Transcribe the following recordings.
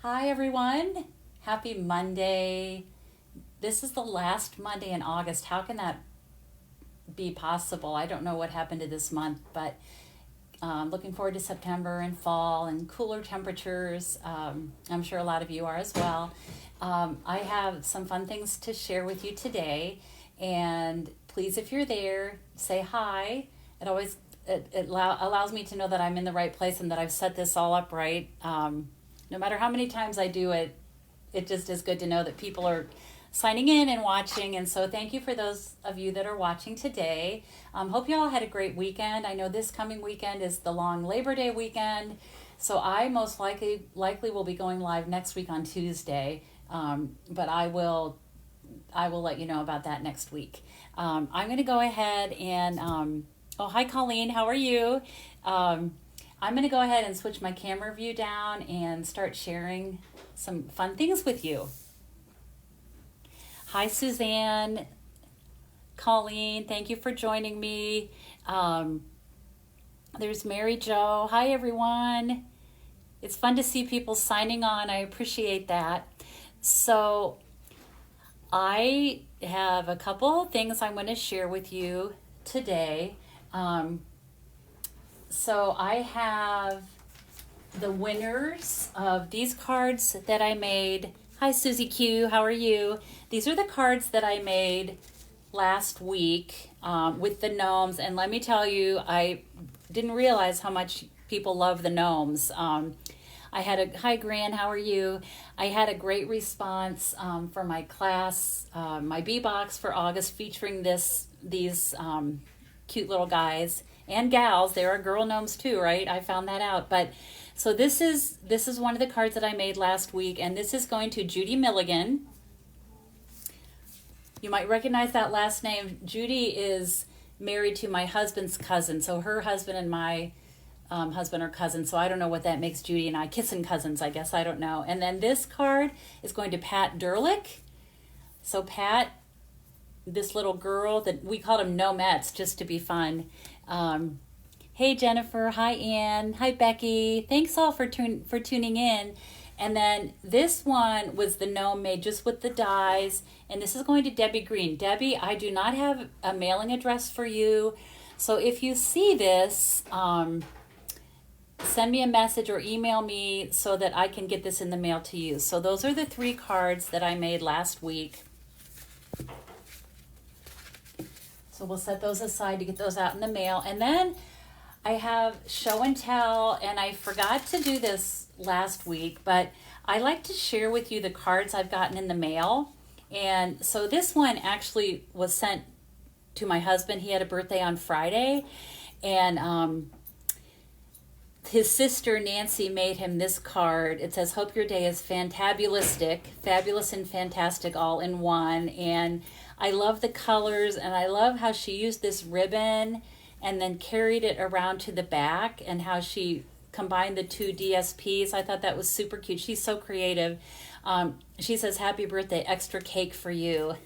Hi everyone, happy Monday. This is the last Monday in August. How can that be possible? I don't know what happened to this month, but looking forward to September and fall and cooler temperatures. I'm sure a lot of you are as well. I have some fun things to share with you today, and please, if you're there, say hi. It allows me to know that I'm in the right place and that I've set this all up right. No matter how many times I do it, it just is good to know that people are signing in and watching. And so thank you for those of you that are watching today. Hope you all had a great weekend. I know this coming weekend is the long Labor Day weekend. So I most likely will be going live next week on Tuesday. But I will let you know about that next week. I'm going to go ahead and, oh, hi Colleen, how are you? I'm going to go ahead and switch my camera view down and start sharing some fun things with you. Hi, Suzanne, Colleen, thank you for joining me. There's Mary Jo. Hi, everyone. It's fun to see people signing on. I appreciate that. So I have a couple things I'm going to share with you today. So I have the winners of these cards that I made. Hi, Susie Q. How are you? These are the cards that I made last week with the gnomes. And let me tell you, I didn't realize how much people love the gnomes. Hi, Gran, how are you? I had a great response for my class, my B-Box for August, featuring these cute little guys and gals. There are girl gnomes too, right? I found that out. But so this is one of the cards that I made last week, and this is going to Judy Milligan. You might recognize that last name. Judy is married to my husband's cousin, so her husband and my husband are cousins, so I don't know what that makes Judy and I kissing cousins, I guess. I don't know. And then this card is going to Pat Derlick. So Pat, this little girl that we called them Nomettes just to be fun. Hey Jennifer, hi Ann, hi Becky. Thanks all for tuning in. And then this one was the gnome made just with the dies, and this is going to Debbie Green. Debbie, I do not have a mailing address for you, so if you see this, send me a message or email me so that I can get this in the mail to you. So those are the 3 cards that I made last week. So we'll set those aside to get those out in the mail. And then I have show and tell, and I forgot to do this last week, but I like to share with you the cards I've gotten in the mail. And so this one actually was sent to my husband. He had a birthday on Friday, and his sister Nancy made him this card. It says, "Hope your day is fantabulistic, fabulous and fantastic all in one." And I love the colors, and I love how she used this ribbon and then carried it around to the back, and how she combined the 2 DSPs. I thought that was super cute. She's so creative. She says, "Happy birthday, extra cake for you."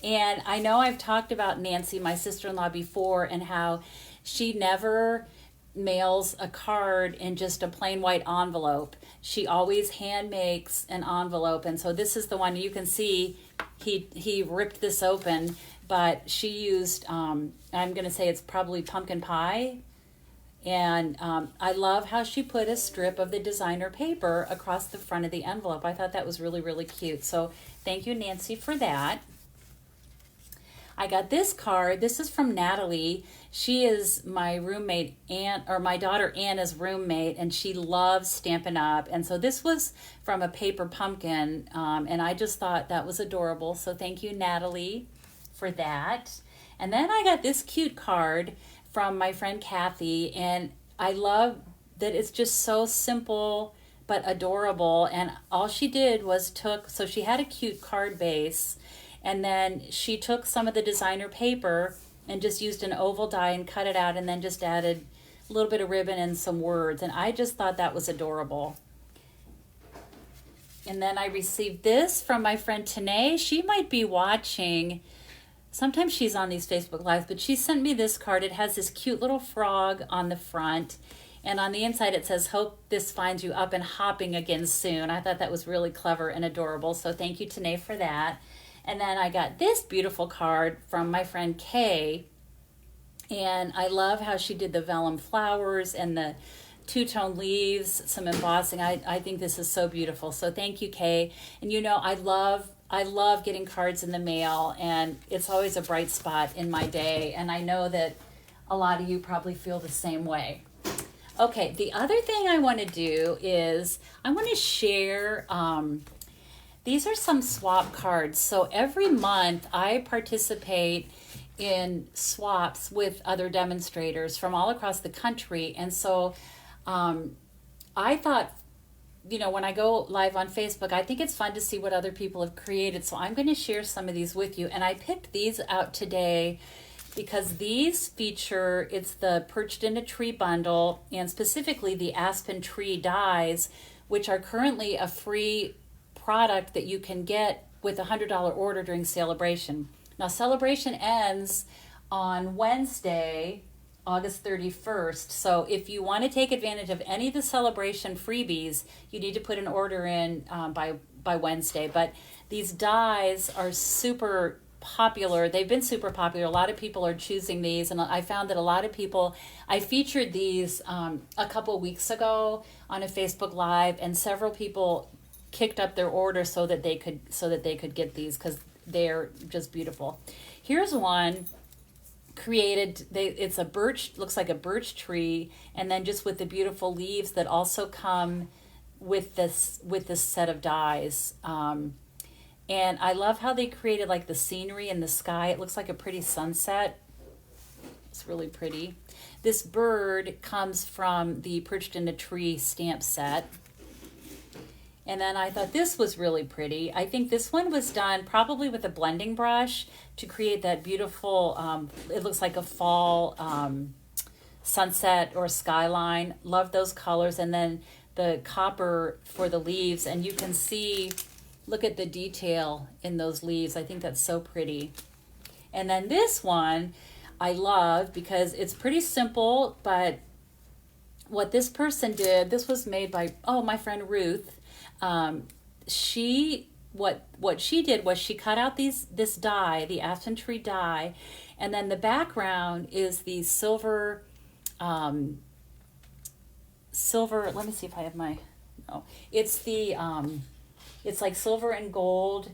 And I know I've talked about Nancy, my sister-in-law, before, and how she never mails a card in just a plain white envelope. She always hand makes an envelope. And so this is the one you can see. He ripped this open, but she used, I'm going to say it's probably pumpkin pie. And I love how she put a strip of the designer paper across the front of the envelope. I thought that was really, really cute. So thank you, Nancy, for that. I got this card. This is from Natalie. She is my roommate, my daughter Anna's roommate, and she loves Stampin' Up. And so this was from a paper pumpkin, and I just thought that was adorable. So thank you, Natalie, for that. And then I got this cute card from my friend Kathy, and I love that it's just so simple but adorable. And all she did was so she had a cute card base, and then she took some of the designer paper and just used an oval die and cut it out, and then just added a little bit of ribbon and some words. And I just thought that was adorable. And then I received this from my friend Tanae. She might be watching. Sometimes she's on these Facebook Lives, but she sent me this card. It has this cute little frog on the front, And on the inside it says, hope this finds you up and hopping again soon. I thought that was really clever and adorable. So thank you, Tanae, for that. And then I got this beautiful card from my friend Kay. And I love how she did the vellum flowers and the two-tone leaves, some embossing. I think this is so beautiful. So thank you, Kay. And you know, I love getting cards in the mail, and it's always a bright spot in my day. And I know that a lot of you probably feel the same way. Okay, the other thing I want to do is I want to share, these are some swap cards. So every month I participate in swaps with other demonstrators from all across the country. And so I thought, you know, when I go live on Facebook, I think it's fun to see what other people have created. So I'm going to share some of these with you. And I picked these out today because these feature, it's the Perched in a Tree bundle, and specifically the Aspen Tree dies, which are currently a free product that you can get with a $100 order during Celebration. Now, Celebration ends on Wednesday, August 31st. So if you want to take advantage of any of the Celebration freebies, you need to put an order in by Wednesday. But these dies are super popular. They've been super popular. A lot of people are choosing these, and I found that a lot of people, I featured these a couple weeks ago on a Facebook Live, and several people kicked up their order so that they could get these because they're just beautiful. Here's one created. It's a birch, looks like a birch tree, and then just with the beautiful leaves that also come with this set of dies. And I love how they created like the scenery in the sky. It looks like a pretty sunset. It's really pretty. This bird comes from the Perched in a Tree stamp set. And then I thought this was really pretty. I think this one was done probably with a blending brush to create that beautiful, it looks like a fall sunset or skyline. Love those colors. And then the copper for the leaves. And you can see, look at the detail in those leaves. I think that's so pretty. And then this one I love because it's pretty simple, but what this person did, this was made by, my friend Ruth. What she did was she cut out this die, the Aspen Tree die, and then the background is the silver, let me see if I have it's the, it's like silver and gold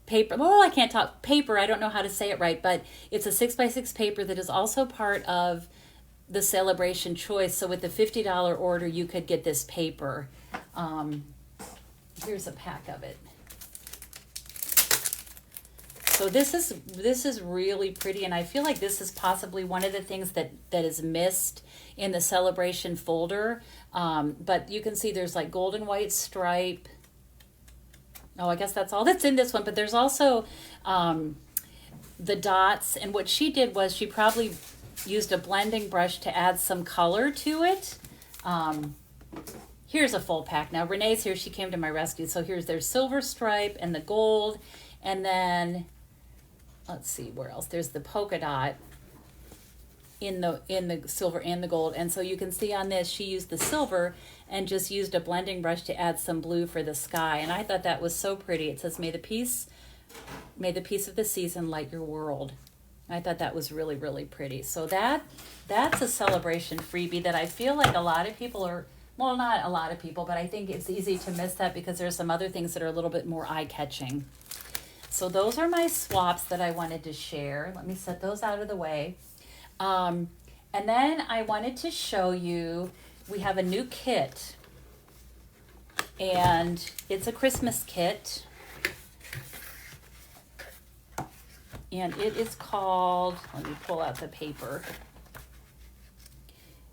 paper. I can't talk. Paper, I don't know how to say it right, but it's a 6x6 paper that is also part of the Celebration choice. So with the $50 order, you could get this paper. Here's a pack of it. So this is really pretty, and I feel like this is possibly one of the things that is missed in the Celebration folder. But you can see there's like gold and white stripe. Oh, I guess that's all that's in this one. But there's also the dots, and what she did was she probably used a blending brush to add some color to it. Here's a full pack. Now Renee's here, she came to my rescue. So here's their silver stripe and the gold, and then let's see where else. There's the polka dot in the silver and the gold. And so you can see on this, she used the silver and just used a blending brush to add some blue for the sky. And I thought that was so pretty. It says, may the peace of the season light your world. I thought that was really, really pretty. So that's a Celebration freebie that I feel like a lot of people are, well, not a lot of people, but I think it's easy to miss that because there's some other things that are a little bit more eye-catching. So those are my swaps that I wanted to share. Let me set those out of the way. And then I wanted to show you, we have a new kit, and it's a Christmas kit. And it is called, let me pull out the paper.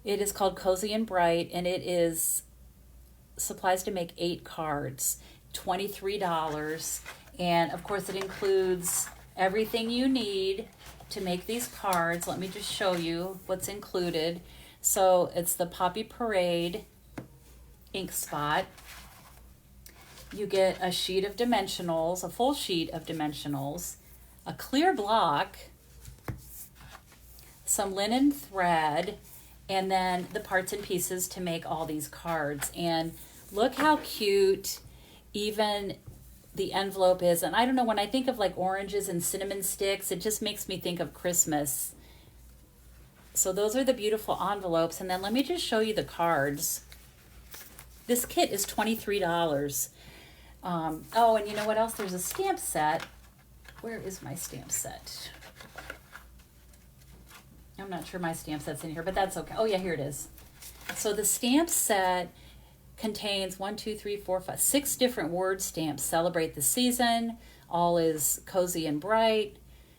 It is called Cozy and Bright, and it is supplies to make 8 cards, $23. And of course it includes everything you need to make these cards. Let me just show you what's included. So it's the Poppy Parade ink spot. You get a sheet of dimensionals, a full sheet of dimensionals, a clear block, some linen thread, and then the parts and pieces to make all these cards. And look how cute even the envelope is. And I don't know, when I think of like oranges and cinnamon sticks, it just makes me think of Christmas. So those are the beautiful envelopes. And then let me just show you the cards. This kit is $23. Oh, and you know what else? There's a stamp set. Where is my stamp set? I'm not sure my stamp set's in here, but that's okay. Oh yeah, here it is. So the stamp set contains 6 different word stamps. Celebrate the season. All is cozy and bright.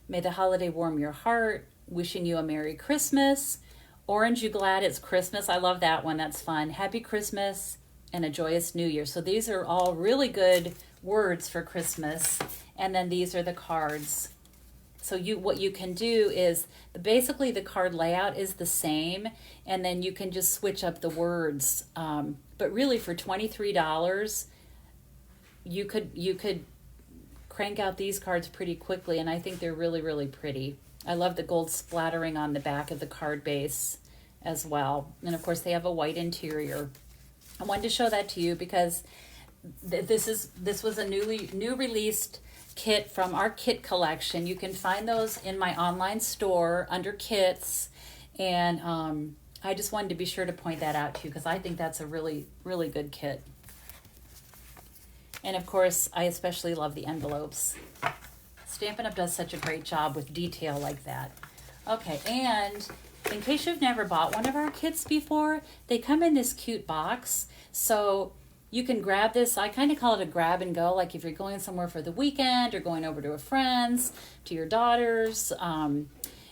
May the holiday warm your heart. Wishing you a Merry Christmas. Orange, you glad it's Christmas? I love that one. That's fun. Happy Christmas and a joyous New Year. So these are all really good words for Christmas. And then these are the cards. So what you can do is basically the card layout is the same, and then you can just switch up the words. But really for $23, you could crank out these cards pretty quickly, and I think they're really, really pretty. I love the gold splattering on the back of the card base as well. And of course they have a white interior. I wanted to show that to you because this was a new released kit from our kit collection. You can find those in my online store under kits, and I just wanted to be sure to point that out to you because I think that's a really, really good kit. And of course, I especially love the envelopes. Stampin' Up! Does such a great job with detail like that. Okay, and in case you've never bought one of our kits before, they come in this cute box. So you can grab this. I kind of call it a grab and go, like if you're going somewhere for the weekend or going over to a friend's, to your daughter's,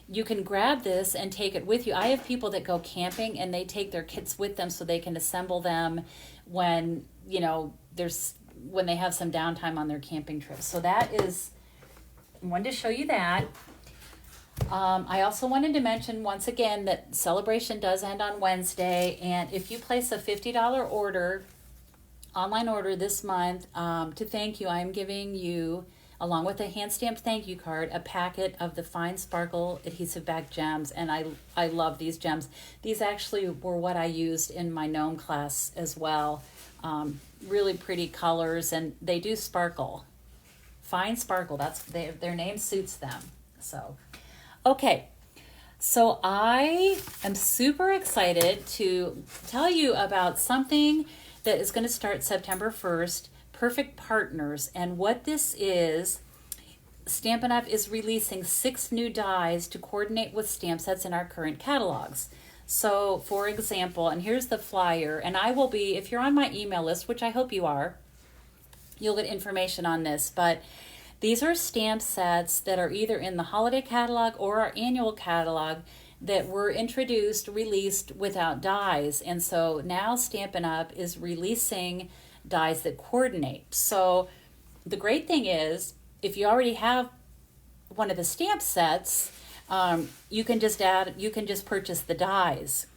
you can grab this and take it with you. I have people that go camping and they take their kits with them so they can assemble them when, when they have some downtime on their camping trips. So I wanted to show you that. I also wanted to mention once again that celebration does end on Wednesday, and if you place a $50 order, online order this month, to thank you, I'm giving you, along with a hand stamped thank you card, a packet of the Fine Sparkle adhesive back gems, and I love these gems. These actually were what I used in my gnome class as well. Really pretty colors, and they do sparkle. Fine Sparkle, their name suits them. So, okay, so I am super excited to tell you about something that is going to start September 1st, Perfect Partners. And what this is, Stampin' Up! Is releasing 6 new dies to coordinate with stamp sets in our current catalogs. So, for example, and here's the flyer, and I will be, if you're on my email list, which I hope you are, you'll get information on this, but these are stamp sets that are either in the holiday catalog or our annual catalog that were released without dies. And so now Stampin' Up! Is releasing dies that coordinate. So the great thing is, if you already have one of the stamp sets, you can just purchase the dies.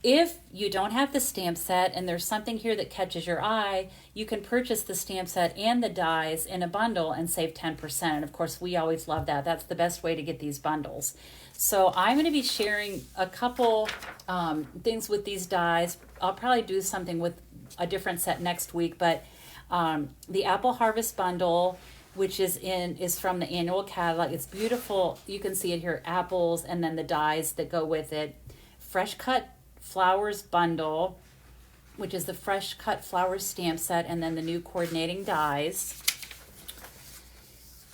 If you don't have the stamp set and there's something here that catches your eye, you can purchase the stamp set and the dies in a bundle and save 10%. And of course, we always love that. That's the best way to get these bundles. So I'm going to be sharing a couple things with these dies. I'll probably do something with a different set next week, but the Apple Harvest Bundle, which is from the annual catalog. It's beautiful. You can see it here, apples, and then the dies that go with it. Fresh Cut Flowers Bundle, which is the Fresh Cut Flowers stamp set, and then the new coordinating dies.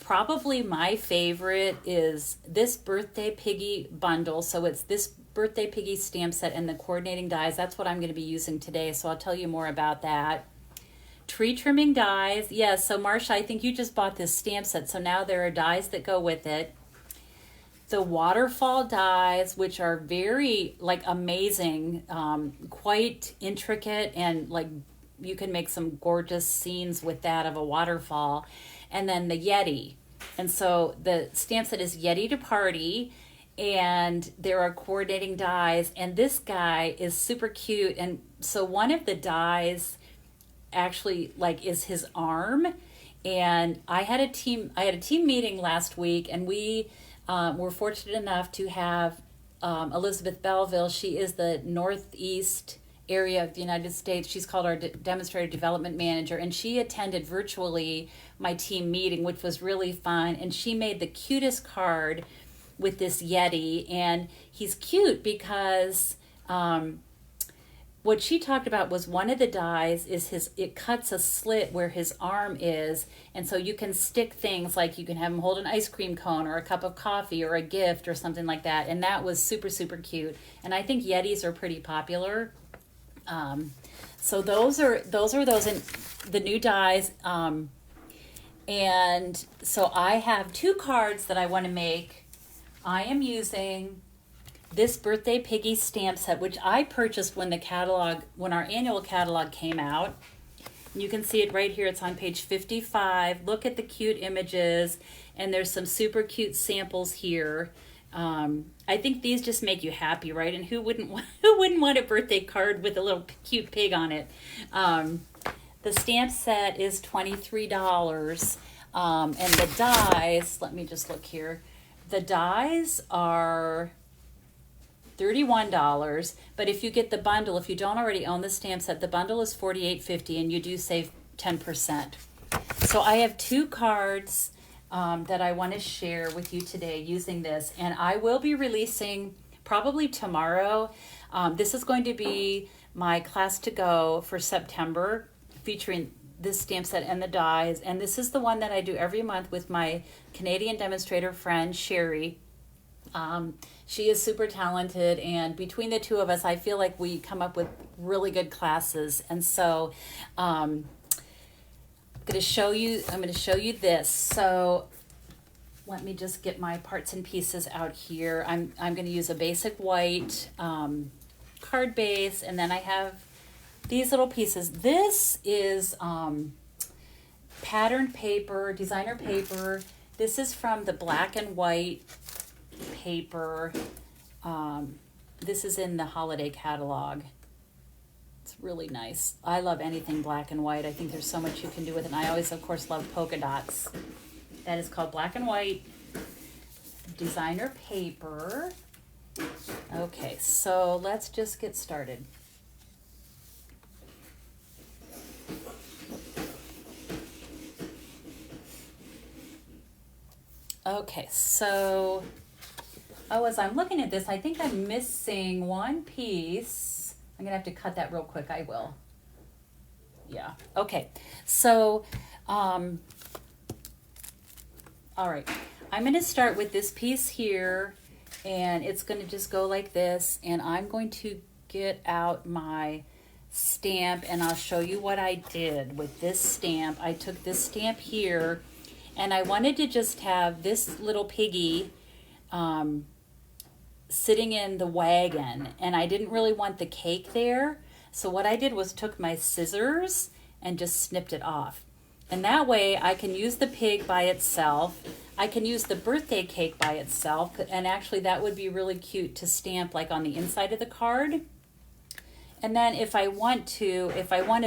Probably my favorite is This Birthday Piggy Bundle. So it's This Birthday Piggy stamp set and the coordinating dies. That's what I'm going to be using today, so I'll tell you more about that. Tree trimming dies. Yes, so Marsha, I think you just bought this stamp set, so now there are dies that go with it. The waterfall dies, which are very amazing, quite intricate, and you can make some gorgeous scenes with that of a waterfall. And then the Yeti. And so the stamp set is Yeti to Party, and there are coordinating dies, and this guy is super cute. And so one of the dies actually is his arm, and I had a team meeting last week, and we we're fortunate enough to have Elizabeth Belleville. She is the Northeast area of the United States. She's called our Demonstrator Development Manager, and she attended virtually my team meeting, which was really fun. And she made the cutest card with this Yeti, and he's cute because what she talked about was one of the dies is it cuts a slit where his arm is, and so you can stick things like you can have him hold an ice cream cone or a cup of coffee or a gift or something like that, and that was super, super cute. And I think Yetis are pretty popular. So those are in the new dies. And so I have 2 cards that I want to make. I am using This Birthday Piggy stamp set, which I purchased when our annual catalog came out. You can see it right here. It's on page 55. Look at the cute images, and there's some super cute samples here. I think these just make you happy, right? And who wouldn't want a birthday card with a little cute pig on it? The stamp set is $23, and the dies, let me just look here. The dies are $31, but if you get the bundle, if you don't already own the stamp set, the bundle is $48.50, and you do save 10%. So I have 2 cards that I want to share with you today using this, and I will be releasing probably tomorrow. This is going to be my class to go for September, featuring this stamp set and the dies, and this is the one that I do every month with my Canadian demonstrator friend Sherry. She is super talented, and between the 2 of us, I feel like we come up with really good classes. And so I'm going to show you this. So let me just get my parts and pieces out here. I'm going to use a basic white card base, and then I have these little pieces. This is patterned paper, designer paper. This is from the black and white paper. This is in the holiday catalog. It's really nice. I love anything black and white. I think there's so much you can do with it. And I always, of course, love polka dots. That is called black and white designer paper. Okay, so let's just get started. Okay, so, as I'm looking at this, I think I'm missing one piece. I'm going to have to cut that real quick. I will. Yeah, okay. So, all right. I'm going to start with this piece here, and it's going to just go like this, and I'm going to get out my stamp, and I'll show you what I did with this stamp. I took this stamp here, and I wanted to just have this little piggy sitting in the wagon, and I didn't really want the cake there. So what I did was took my scissors and just snipped it off. And that way I can use the pig by itself. I can use the birthday cake by itself, and actually that would be really cute to stamp like on the inside of the card. And then if I want to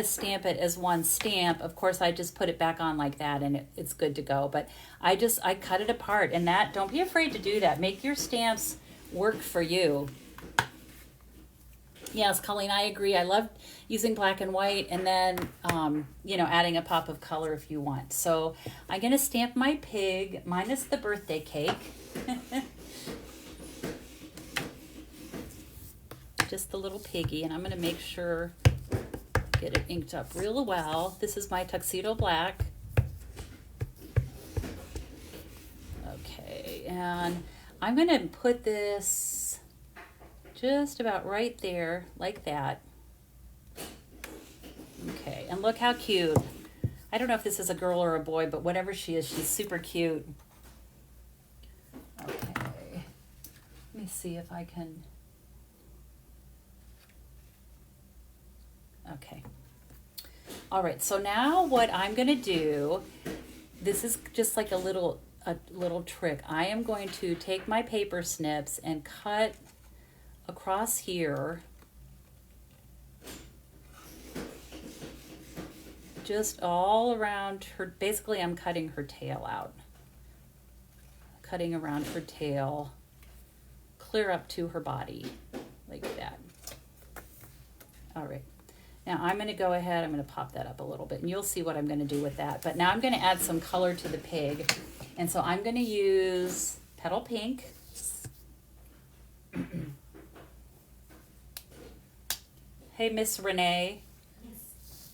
stamp it as one stamp, of course I just put it back on like that, and it's good to go. But I cut it apart, and don't be afraid to do that. Make your stamps work for you. Yes, Colleen, I agree. I love using black and white, and then adding a pop of color if you want. So I'm going to stamp my pig minus the birthday cake. Just the little piggy, and I'm going to make sure get it inked up real well. This is my tuxedo black. Okay, and I'm going to put this just about right there, like that. Okay, and look how cute. I don't know if this is a girl or a boy, but whatever she is, she's super cute. Okay, let me see if I can... Okay. All right, so now what I'm going to do, this is just like a little trick. I am going to take my paper snips and cut across here, just all around her. Basically, I'm cutting her tail out. cutting around her tail, clear up to her body, like that. All right. Now I'm going to go ahead, I'm going to pop that up a little bit, and you'll see what I'm going to do with that. But now I'm going to add some color to the pig. And so I'm going to use Petal Pink. Hey, Miss Renee. Yes.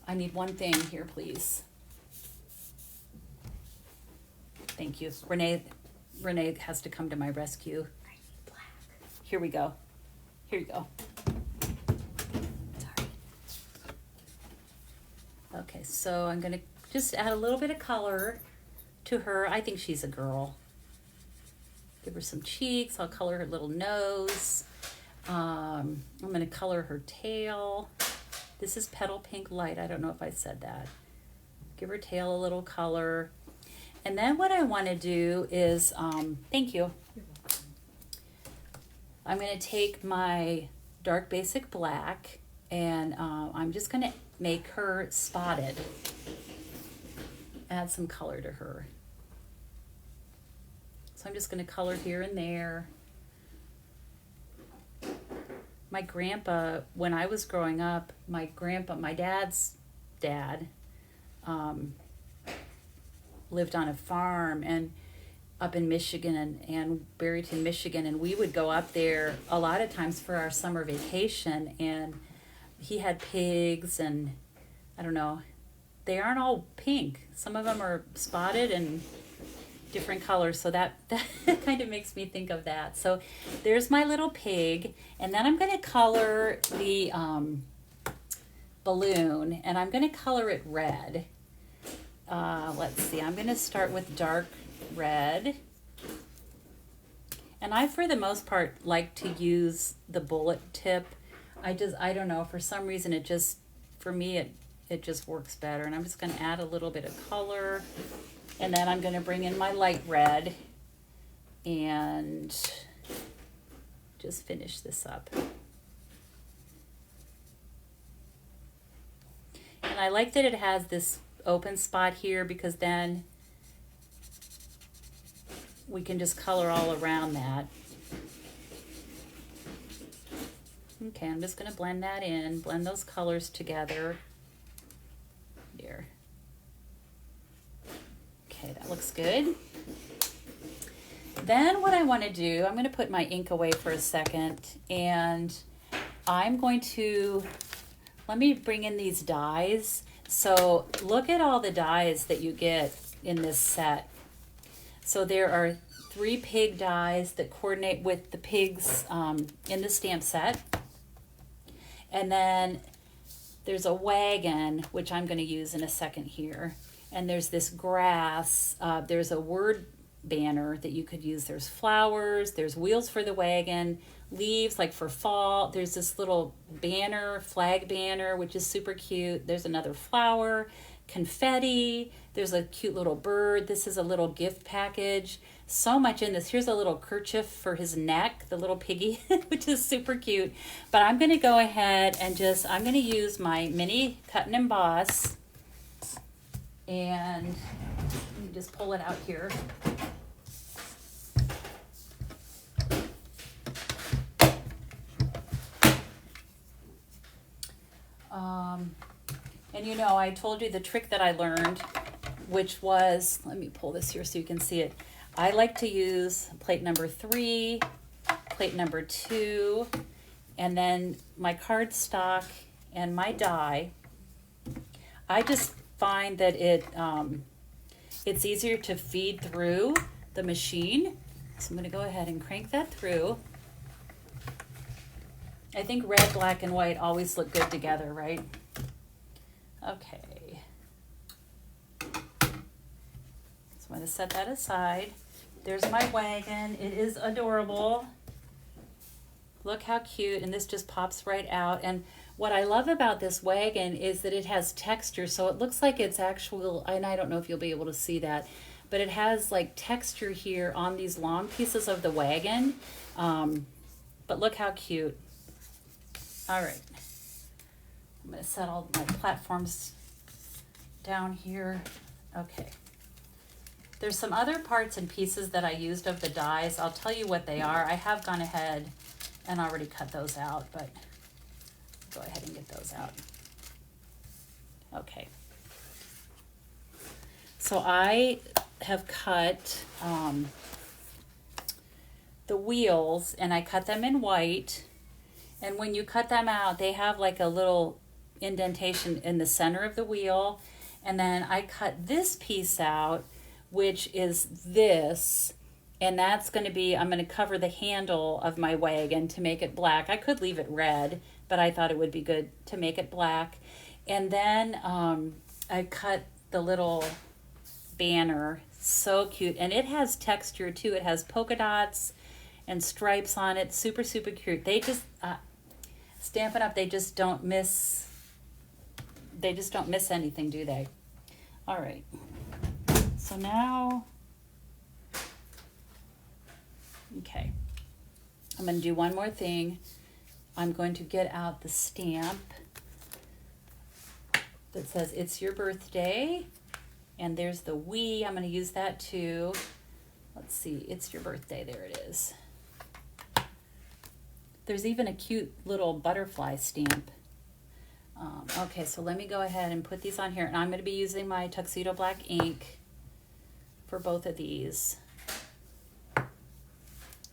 I need one thing here, please. Thank you. Renee has to come to my rescue. I need black. Here we go. Here you go. Sorry. Okay, so I'm going to just add a little bit of color to her. I think she's a girl. Give her some cheeks. I'll color her little nose. I'm going to color her tail. This is Petal Pink Light. I don't know if I said that. Give her tail a little color. And then what I want to do is, thank you. You're welcome. I'm going to take my dark basic black and I'm just going to make her spotted. Add some color to her. So I'm just going to color here and there. My grandpa, when I was growing up, my dad's dad, lived on a farm and up in Michigan and Barrington, Michigan, and we would go up there a lot of times for our summer vacation, and he had pigs, and I don't know, they aren't all pink. Some of them are spotted and different colors, so that kind of makes me think of that. So there's my little pig, and then I'm going to color the balloon, and I'm going to color it red. Let's see, I'm going to start with dark red, and I, for the most part, like to use the bullet tip. I don't know, for some reason for me it just works better, and I'm just going to add a little bit of color. And then I'm going to bring in my light red and just finish this up. And I like that it has this open spot here, because then we can just color all around that. Okay, I'm just going to blend that in, blend those colors together. There. Okay, that looks good. Then what I want to do, I'm going to put my ink away for a second, and I'm going to, let me bring in these dies. So look at all the dies that you get in this set. So there are 3 pig dies that coordinate with the pigs in the stamp set. And then there's a wagon, which I'm going to use in a second here. And there's this grass, there's a word banner that you could use. There's flowers, there's wheels for the wagon, leaves like for fall. There's this little banner, flag banner, which is super cute. There's another flower, confetti, there's a cute little bird. This is a little gift package. So much in this. Here's a little kerchief for his neck, the little piggy, which is super cute. But I'm going to go ahead and I'm going to use my mini cut and emboss. And let me just pull it out here. And you know, I told you the trick that I learned, which was, let me pull this here so you can see it. I like to use plate number 3, plate number 2, and then my cardstock and my die. I just find that it's easier to feed through the machine. So I'm going to go ahead and crank that through. I think red, black, and white always look good together, right? Okay. So I'm going to set that aside. There's my wagon. It is adorable. Look how cute, and this just pops right out. And what I love about this wagon is that it has texture, so it looks like it's actual, and I don't know if you'll be able to see that, but it has like texture here on these long pieces of the wagon. But look how cute. All right. I'm going to set all my platforms down here. Okay. There's some other parts and pieces that I used of the dies. I'll tell you what they are. I have gone ahead and already cut those out, but go ahead and get those out. Okay. So I have cut the wheels, and I cut them in white. And when you cut them out, they have like a little indentation in the center of the wheel. And then I cut this piece out, which is this, and that's going to be, I'm going to cover the handle of my wagon to make it black. I could leave it red, but I thought it would be good to make it black. And then I cut the little banner, so cute, and it has texture too. It has polka dots and stripes on it, super, super cute. They just, Stampin' Up, they just don't miss anything, do they? All right. So now, okay, I'm going to do one more thing. I'm going to get out the stamp that says it's your birthday, and there's the we. I'm going to use that too. Let's see, it's your birthday. There it is. There's even a cute little butterfly stamp. Okay, so let me go ahead and put these on here, and I'm going to be using my Tuxedo Black ink for both of these.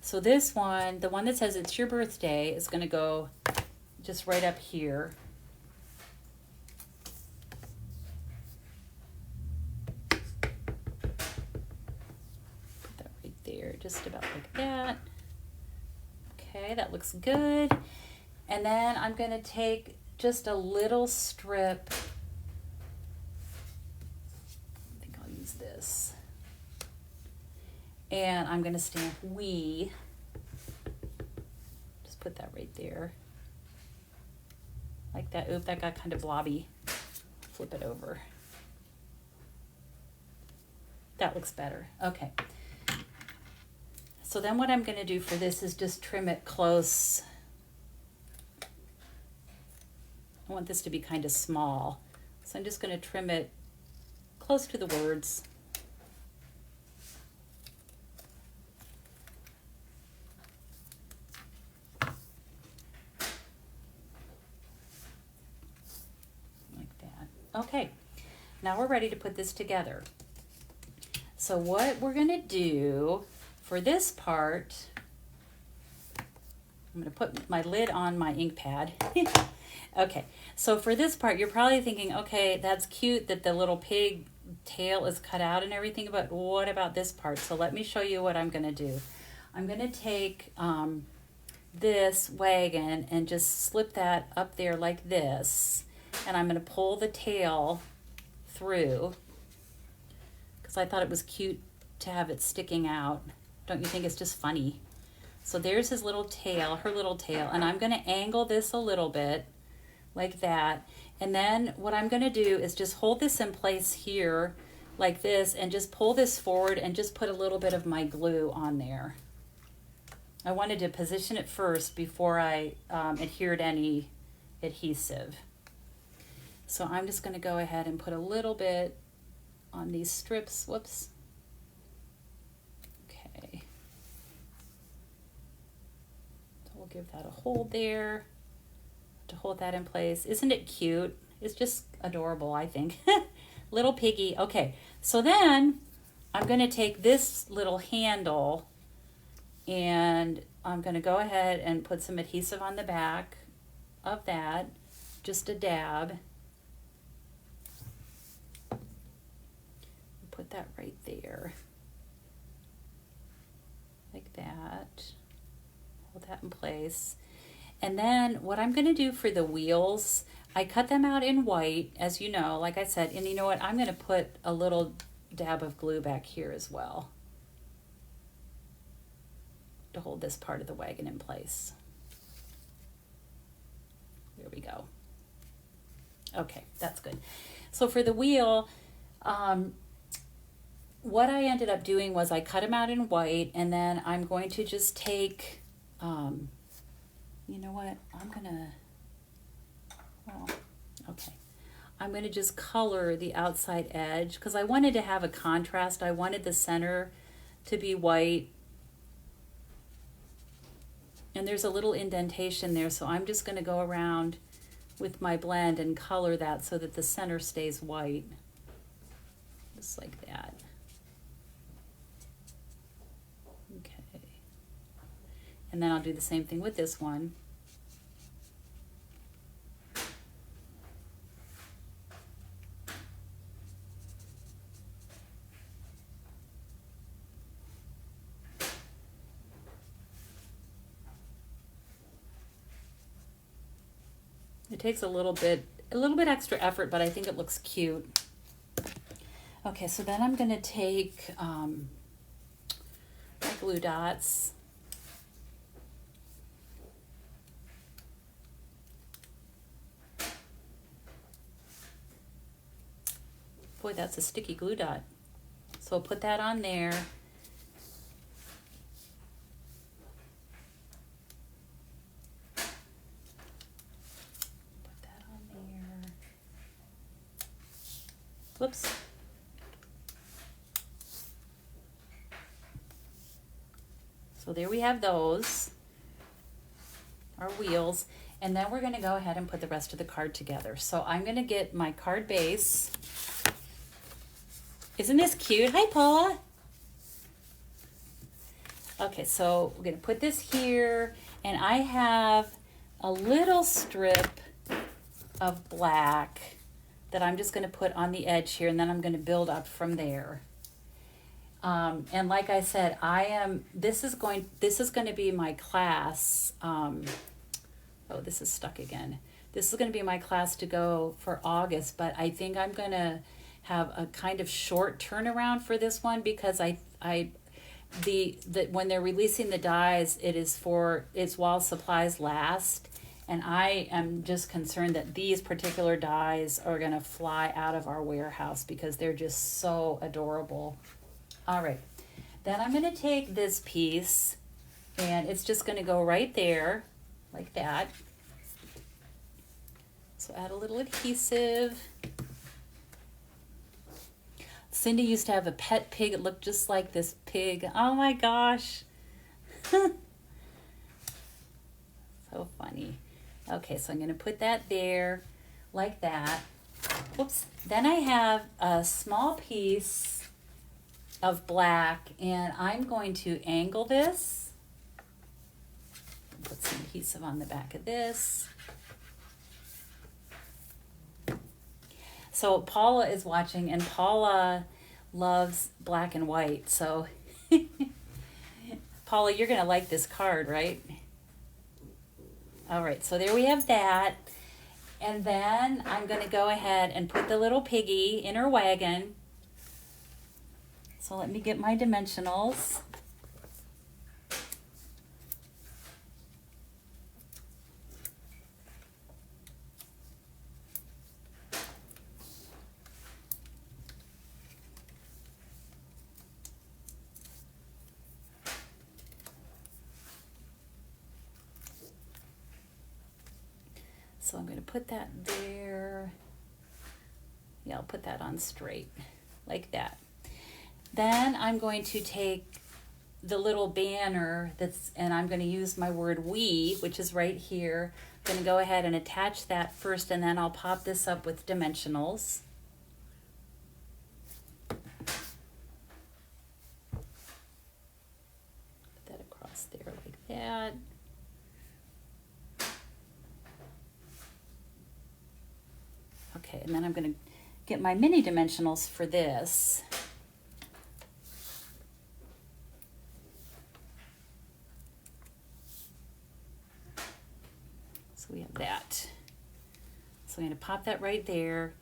So this one, the one that says it's your birthday, is going to go just right up here. Put that right there, just about like that. Okay, that looks good. And then I'm going to take just a little strip. I think I'll use this. And I'm going to stamp we. Just put that right there. Like that. Oop, that got kind of blobby. Flip it over. That looks better. Okay. So then what I'm going to do for this is just trim it close. I want this to be kind of small. So I'm just going to trim it close to the words. Like that. Okay, now we're ready to put this together. So what we're going to do for this part, I'm going to put my lid on my ink pad. Okay, so for this part, you're probably thinking, okay, that's cute that the little pig tail is cut out and everything, but what about this part? So let me show you what I'm going to do. I'm going to take this wagon and just slip that up there like this, and I'm going to pull the tail through because I thought it was cute to have it sticking out. Don't you think it's just funny? So there's his little tail, her little tail, and I'm going to angle this a little bit like that. And then what I'm going to do is just hold this in place here like this and just pull this forward and just put a little bit of my glue on there. I wanted to position it first before I adhered any adhesive. So I'm just going to go ahead and put a little bit on these strips. Whoops. Okay. So we'll give that a hold there to hold that in place. Isn't it cute? It's just adorable, I think. Little piggy. Okay, so then I'm going to take this little handle and I'm going to go ahead and put some adhesive on the back of that, just a dab. Put that right there, like that. Hold that in place. And then what I'm going to do for the wheels, I cut them out in white, as you know, like I said, and you know what, I'm going to put a little dab of glue back here as well to hold this part of the wagon in place. There we go. Okay, that's good. So for the wheel, what I ended up doing was I cut them out in white, and then I'm going to just take, you know what, I'm gonna, well, okay. I'm going to just color the outside edge because I wanted to have a contrast. I wanted the center to be white. And there's a little indentation there, so I'm just going to go around with my blend and color that so that the center stays white. Just like that. Okay. And then I'll do the same thing with this one. It takes a little bit extra effort, but I think it looks cute. Okay, so then I'm going to take my glue dots. Boy, that's a sticky glue dot. So I'll put that on there. Whoops. So there we have those, our wheels, and then we're going to go ahead and put the rest of the card together. So I'm going to get my card base. Isn't this cute? Hi, Paula. Okay, so we're going to put this here, and I have a little strip of black that I'm just going to put on the edge here, and then I'm going to build up from there. And like I said, this is going to be my class. Oh, this is stuck again. This is going to be my class to go for August, but I think I'm going to have a kind of short turnaround for this one because when they're releasing the dies, it's while supplies last. And I am just concerned that these particular dies are going to fly out of our warehouse because they're just so adorable. All right. Then I'm going to take this piece, and it's just going to go right there, like that. So add a little adhesive. Cindy used to have a pet pig. It looked just like this pig. Oh my gosh. So funny. Okay, so I'm going to put that there like that. Whoops. Then I have a small piece of black, and I'm going to angle this. Put some adhesive on the back of this. So Paula is watching, and Paula loves black and white. So Paula, you're going to like this card, right? All right, so there we have that. And then I'm going to go ahead and put the little piggy in her wagon. So let me get my dimensionals. So I'm going to put that there. Yeah, I'll put that on straight like that. Then I'm going to take the little banner and I'm going to use my word we, which is right here. I'm going to go ahead and attach that first, and then I'll pop this up with dimensionals. Put that across there like that. Okay, and then I'm going to get my mini dimensionals for this. So we have that. So I'm going to pop that right there.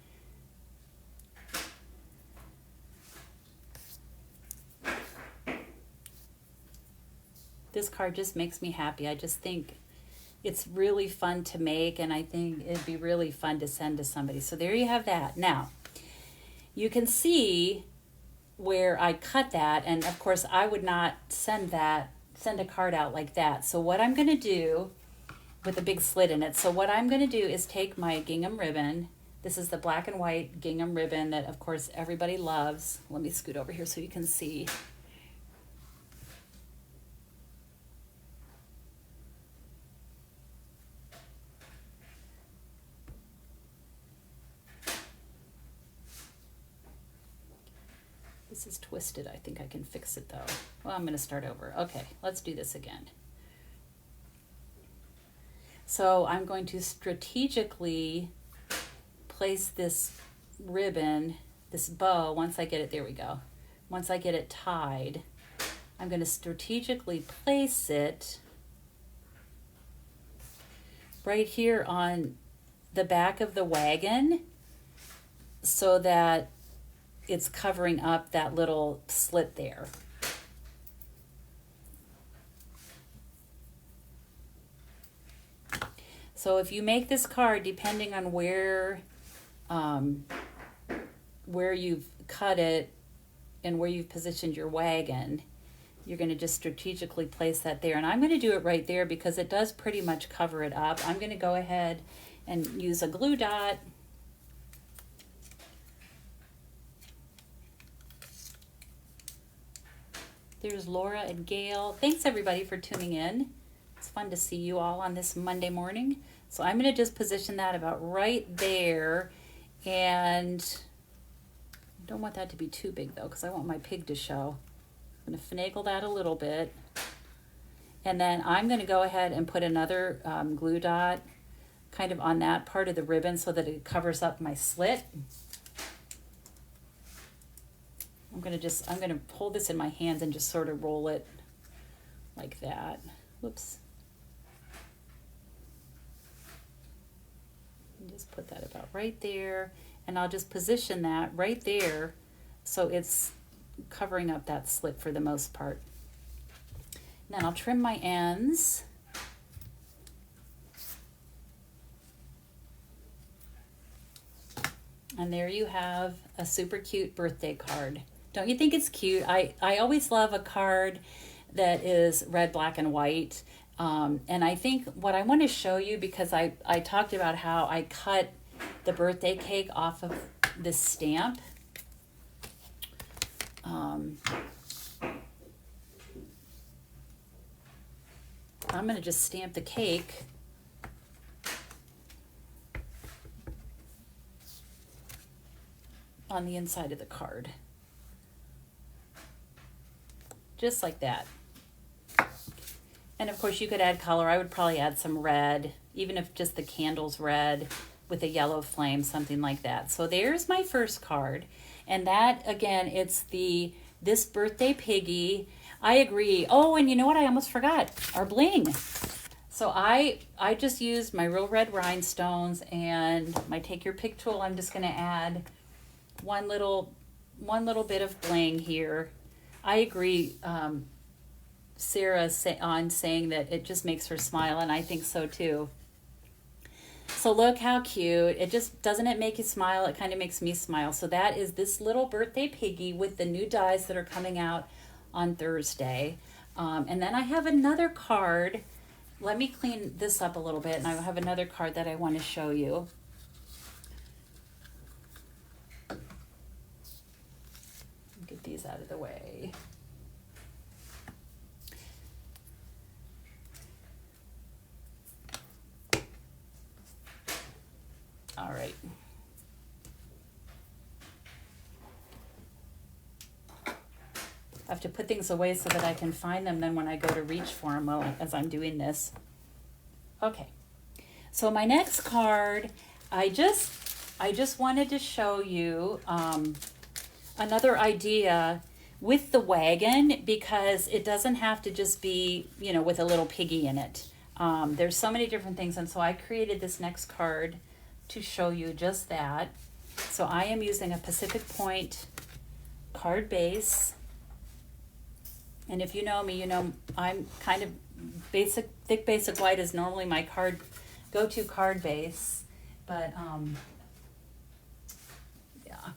This card just makes me happy. I just think it's really fun to make, and I think it'd be really fun to send to somebody. So there you have that. Now, you can see where I cut that, and of course I would not send a card out like that. So what I'm going to do with a big slit in it, so what I'm going to do is take my gingham ribbon, This is the black and white gingham ribbon that, of course, everybody loves. Let me scoot over here so you can see. This is twisted. I think I can fix it though. Well, I'm going to start over. Okay, let's do this again. So I'm going to strategically place this ribbon, this bow, once I get it, there we go. Once I get it tied, I'm going to strategically place it right here on the back of the wagon so that it's covering up that little slit there. So if you make this card, depending on where you've cut it and where you've positioned your wagon, you're going to just strategically place that there. And I'm going to do it right there because it does pretty much cover it up. I'm going to go ahead and use a glue dot. There's Laura and Gail. Thanks everybody for tuning in. It's fun to see you all on this Monday morning. So I'm going to just position that about right there. And I don't want that to be too big though, because I want my pig to show. I'm going to finagle that a little bit. And then I'm going to go ahead and put another glue dot kind of on that part of the ribbon so that it covers up my slit. I'm going to hold this in my hands and just sort of roll it like that. Whoops. And just put that about right there. And I'll just position that right there so it's covering up that slit for the most part. Now I'll trim my ends. And there you have a super cute birthday card. Don't you think it's cute? I always love a card that is red, black, and white. And I think what I want to show you, because I talked about how I cut the birthday cake off of this stamp. I'm going to just stamp the cake. On the inside of the card. Just like that. And of course you could add color. I would probably add some red, even if just the candle's red with a yellow flame, something like that. So there's my first card. And that, again, it's the This Birthday Piggy. I agree. Oh, and you know what? I almost forgot. Our bling. So I just used my real red rhinestones and my Take Your Pick tool. I'm just going to add one little bit of bling here. I agree, Sarah saying that it just makes her smile, and I think so too. So look how cute. It just, doesn't it make you smile? It kind of makes me smile. So that is this little birthday piggy with the new dies that are coming out on Thursday. And then I have another card. Let me clean this up a little bit, and I have another card that I want to show you. Get these out of the way. All right. I have to put things away so that I can find them then when I go to reach for them as I'm doing this. Okay. So my next card, I just wanted to show you another idea with the wagon, because it doesn't have to just be, with a little piggy in it. There's so many different things, and so I created this next card to show you just that. So I am using a Pacific Point card base, and if you know me, you know I'm kind of thick basic white is normally my go-to card base, but yeah.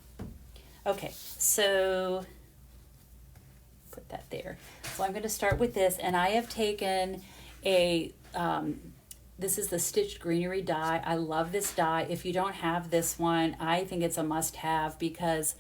Okay, so put that there. So I'm going to start with this, and I have taken a this is the Stitched Greenery Die. I love this die. If you don't have this one, I think it's a must-have because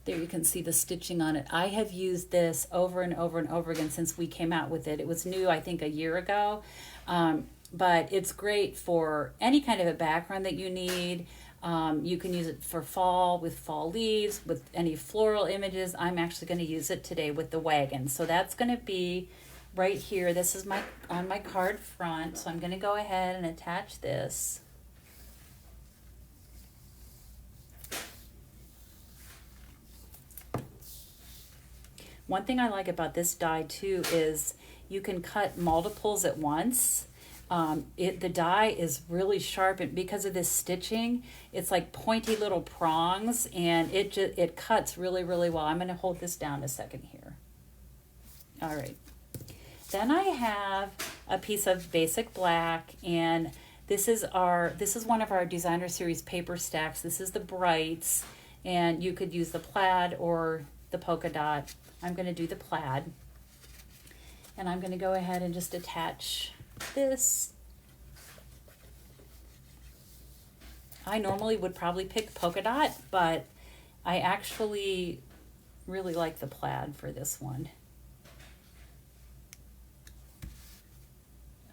there you can see the stitching on it. I have used this over and over and over again since we came out with it. It was new, I think, a year ago. But it's great for any kind of a background that you need. You can use it for fall with fall leaves, with any floral images. I'm actually going to use it today with the wagon. So that's going to be right here. This is on my card front. So I'm going to go ahead and attach this. One thing I like about this die too is you can cut multiples at once. The die is really sharp, and because of this stitching, it's like pointy little prongs, and it cuts really, really well. I'm going to hold this down a second here. All right. Then I have a piece of basic black, and this is one of our designer series paper stacks. This is the Brights, and you could use the plaid or the polka dot. I'm going to do the plaid, and I'm going to go ahead and just attach this. I normally would probably pick polka dot, but I actually really like the plaid for this one.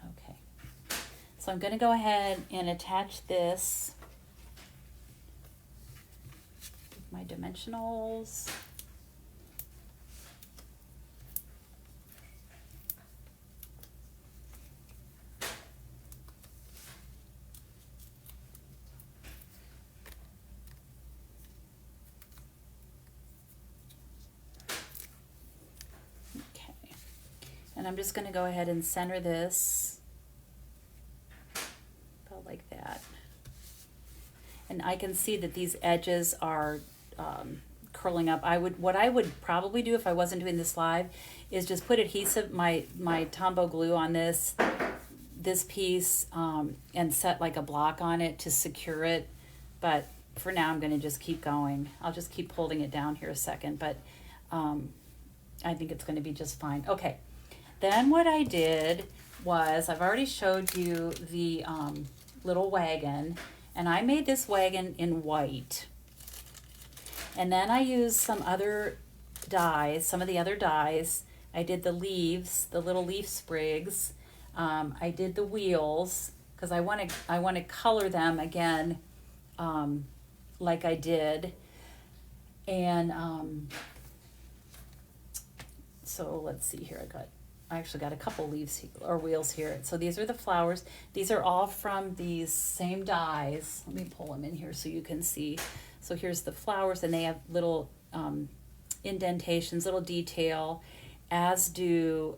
Okay, so I'm going to go ahead and attach this with my dimensionals. And I'm just going to go ahead and center this about like that. And I can see that these edges are curling up. What I would probably do if I wasn't doing this live is just put adhesive, my Tombow glue on this piece and set like a block on it to secure it. But for now, I'm going to just keep going. I'll just keep holding it down here a second, but I think it's going to be just fine. Okay. Then what I did was, I've already showed you the little wagon, and I made this wagon in white. And then I used some other dies, some of the other dies. I did the leaves, the little leaf sprigs. I did the wheels, because I want to color them again like I did. And so let's see here, I actually got a couple leaves or wheels here. So these are the flowers. These are all from these same dies. Let me pull them in here so you can see. So here's the flowers, and they have little indentations, little detail, as do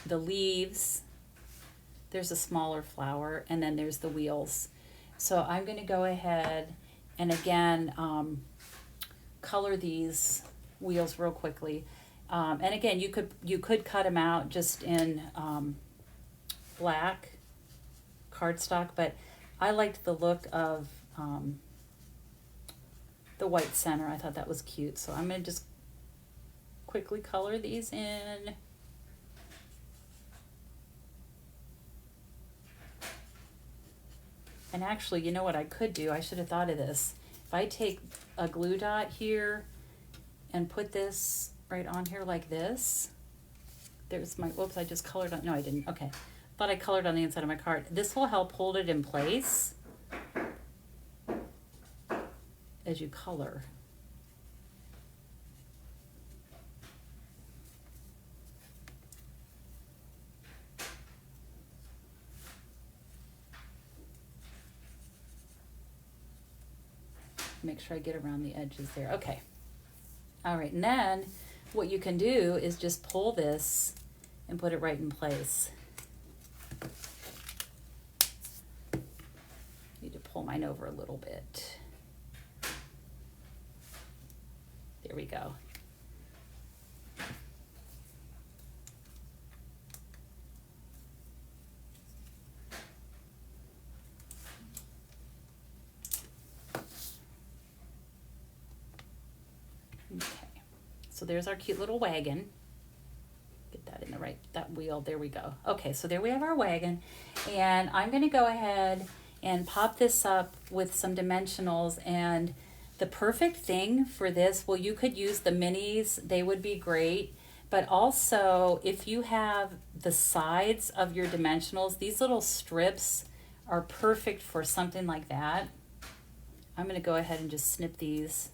the leaves. There's a smaller flower, and then there's the wheels. So I'm going to go ahead and again color these wheels real quickly. And again, you could cut them out just in black cardstock, but I liked the look of the white center. I thought that was cute, so I'm going to just quickly color these in. And actually, you know what I could do? I should have thought of this. If I take a glue dot here and put this right on here like this. There's my, whoops, I just colored on, no I didn't, okay. Thought I colored on the inside of my card. This will help hold it in place as you color. Make sure I get around the edges there, okay. All right, and then what you can do is just pull this and put it right in place. Need to pull mine over a little bit. There we go. Okay, so there's our cute little wagon. Get that in the right, that wheel, there we go. Okay, so there we have our wagon, and I'm gonna go ahead and pop this up with some dimensionals. And the perfect thing for this, well, you could use the minis, they would be great, but also if you have the sides of your dimensionals, these little strips are perfect for something like that. I'm gonna go ahead and just snip these.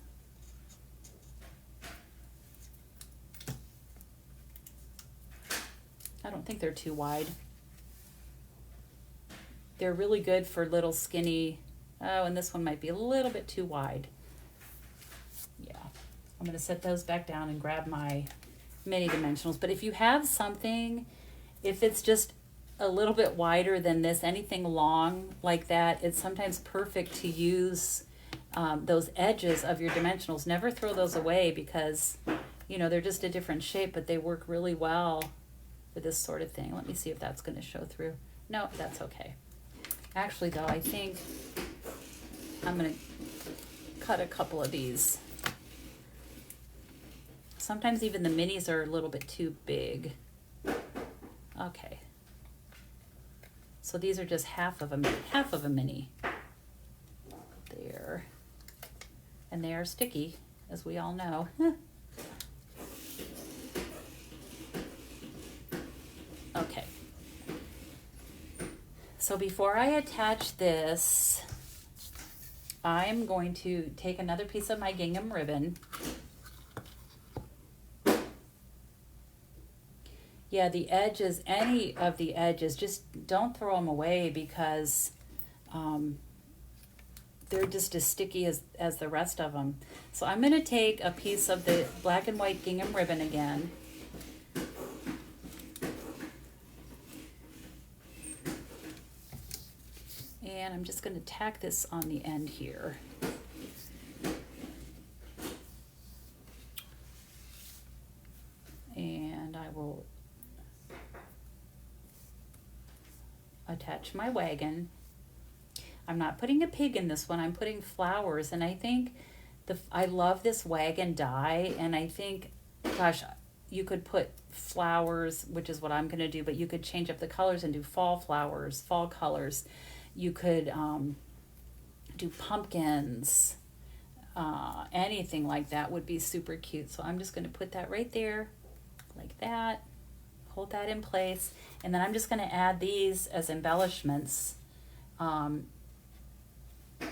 I don't think they're too wide. They're really good for little skinny, oh, and this one might be a little bit too wide. Yeah, I'm gonna set those back down and grab my mini dimensionals. But if you have something, if it's just a little bit wider than this, anything long like that, it's sometimes perfect to use those edges of your dimensionals. Never throw those away because, you know, they're just a different shape, but they work really well for this sort of thing. Let me see if that's going to show through. No, that's okay. Actually, though, I think I'm going to cut a couple of these. Sometimes even the minis are a little bit too big. Okay. So these are just half of a mini. There. And they are sticky, as we all know. Okay. So before I attach this, I'm going to take another piece of my gingham ribbon. Yeah, the edges, any of the edges, just don't throw them away because they're just as sticky as the rest of them. So I'm going to take a piece of the black and white gingham ribbon again. And I'm just going to tack this on the end here. And I will attach my wagon. I'm not putting a pig in this one, I'm putting flowers, and I think I love this wagon die, and I think, gosh, you could put flowers, which is what I'm going to do, but you could change up the colors and do fall flowers, fall colors. You could do pumpkins, anything like that would be super cute. So I'm just going to put that right there, like that, hold that in place, and then I'm just going to add these as embellishments.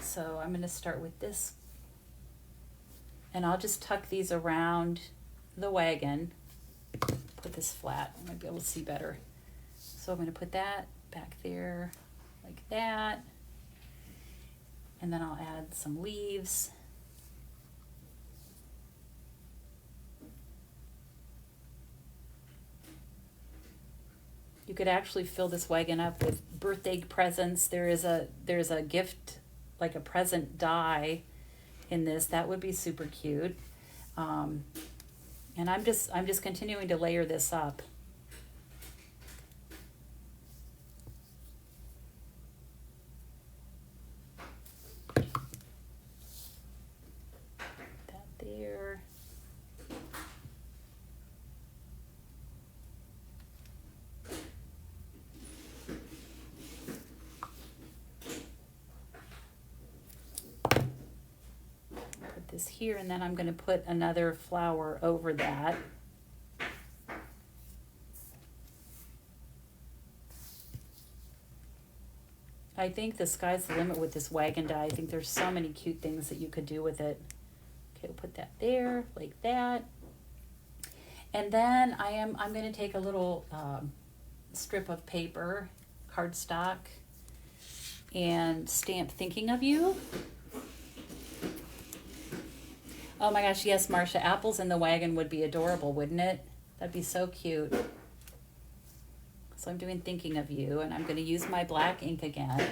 So I'm going to start with this, and I'll just tuck these around the wagon. Put this flat, I might be able to see better. So I'm going to put that back there like that, and then I'll add some leaves. You could actually fill this wagon up with birthday presents. There's a gift, like a present die in this. That would be super cute. And I'm just continuing to layer this up. That there. This here, and then I'm going to put another flower over that. I think the sky's the limit with this wagon die. I think there's so many cute things that you could do with it. Okay, we'll put that there like that. And then I'm going to take a little strip of paper, cardstock, and stamp thinking of you. Oh my gosh, yes, Marcia, apples in the wagon would be adorable, wouldn't it? That'd be so cute. So I'm doing thinking of you, and I'm going to use my black ink again.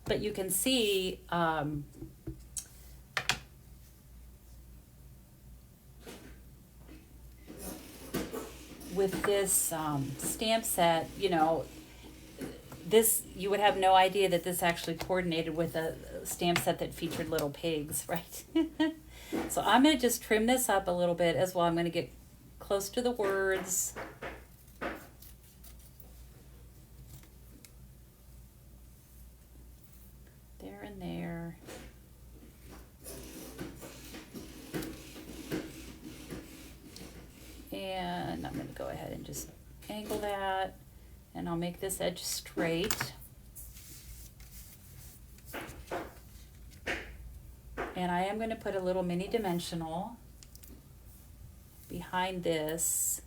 But you can see with this stamp set, you know, this, you would have no idea that this actually coordinated with a stamp set that featured little pigs, right? So I'm going to just trim this up a little bit as well. I'm going to get close to the words. There and there. And I'm going to go ahead and just angle that, and I'll make this edge straight. And I am going to put a little mini dimensional behind this.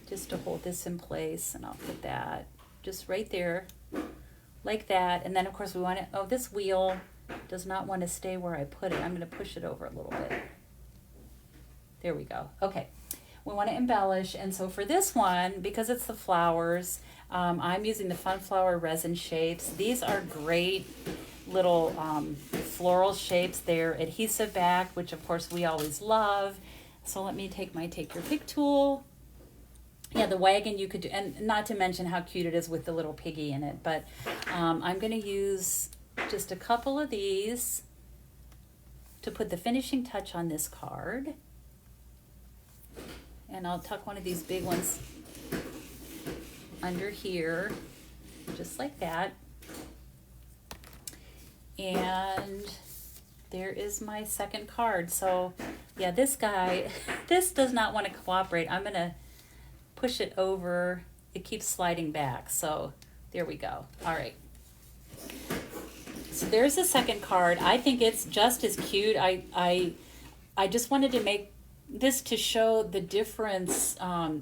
Just to hold this in place, and I'll put that just right there, like that. And then of course we want it, oh, this wheel does not want to stay where I put it. I'm going to push it over a little bit. There we go. Okay. We want to embellish, and so for this one, because it's the flowers, I'm using the Fun Flower resin shapes. These are great little floral shapes. They're adhesive back, which of course we always love. So let me take my Take Your Pick tool. Yeah, the wagon you could do, and not to mention how cute it is with the little piggy in it, but I'm going to use just a couple of these to put the finishing touch on this card. And I'll tuck one of these big ones under here, just like that. And there is my second card. So yeah, this guy, this does not want to cooperate. I'm going to push it over. It keeps sliding back. So there we go. All right. So there's the second card. I think it's just as cute. I just wanted to make this to show the difference,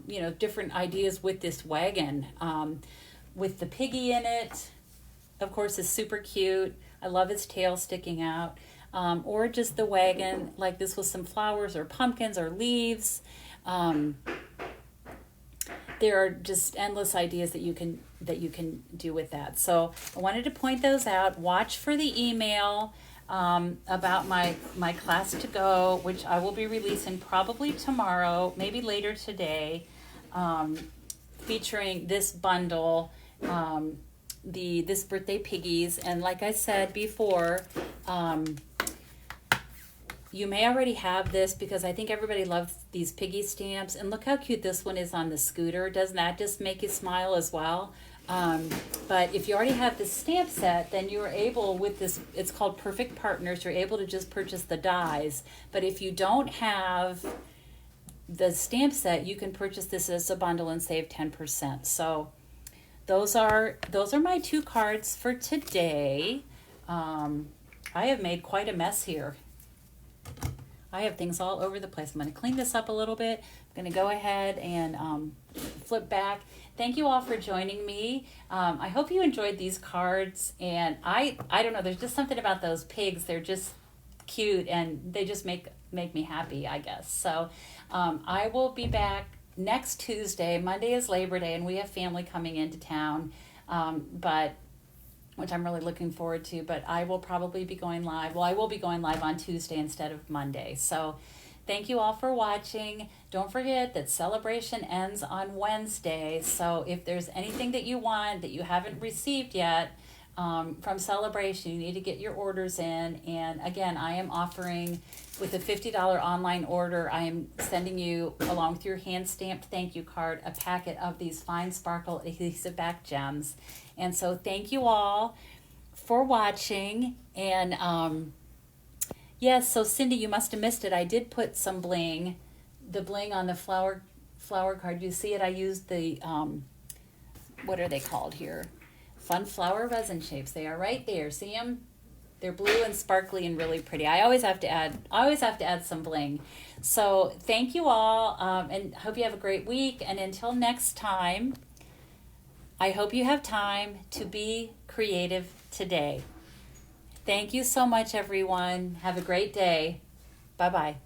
you know, different ideas with this wagon. With the piggy in it, of course, is super cute. I love its tail sticking out. Or just the wagon, like this with some flowers or pumpkins or leaves. There are just endless ideas that you can do with that. So I wanted to point those out. Watch for the email about my class to go, which I will be releasing probably tomorrow, maybe later today, featuring this bundle, the This Birthday Piggies. And like I said before, you may already have this because I think everybody loves these piggy stamps. And look how cute this one is on the scooter. Doesn't that just make you smile as well? But if you already have this stamp set, then you are able with this, it's called Perfect Partners, you're able to just purchase the dies. But if you don't have the stamp set, you can purchase this as a bundle and save 10%. So those are my two cards for today. I have made quite a mess here. I have things all over the place. I'm going to clean this up a little bit. I'm going to go ahead and flip back. Thank you all for joining me. I hope you enjoyed these cards. And I don't know, there's just something about those pigs. They're just cute and they just make me happy, I guess. So I will be back next Tuesday. Monday is Labor Day and we have family coming into town. Which I'm really looking forward to, but I will probably be going live. Well, I will be going live on Tuesday instead of Monday. So thank you all for watching. Don't forget that celebration ends on Wednesday. So if there's anything that you want that you haven't received yet from Celebration, you need to get your orders in. And again, I am offering with a $50 online order, I am sending you, along with your hand-stamped thank you card, a packet of these fine sparkle adhesive back gems. And so thank you all for watching. And yes, so Cindy, you must have missed it. I did put some bling, the bling on the flower card. You see it? I used the, what are they called here? Fun Flower resin shapes. They are right there. See them? They're blue and sparkly and really pretty. I always have to add some bling. So thank you all, and hope you have a great week. And until next time, I hope you have time to be creative today. Thank you so much, everyone. Have a great day. Bye-bye.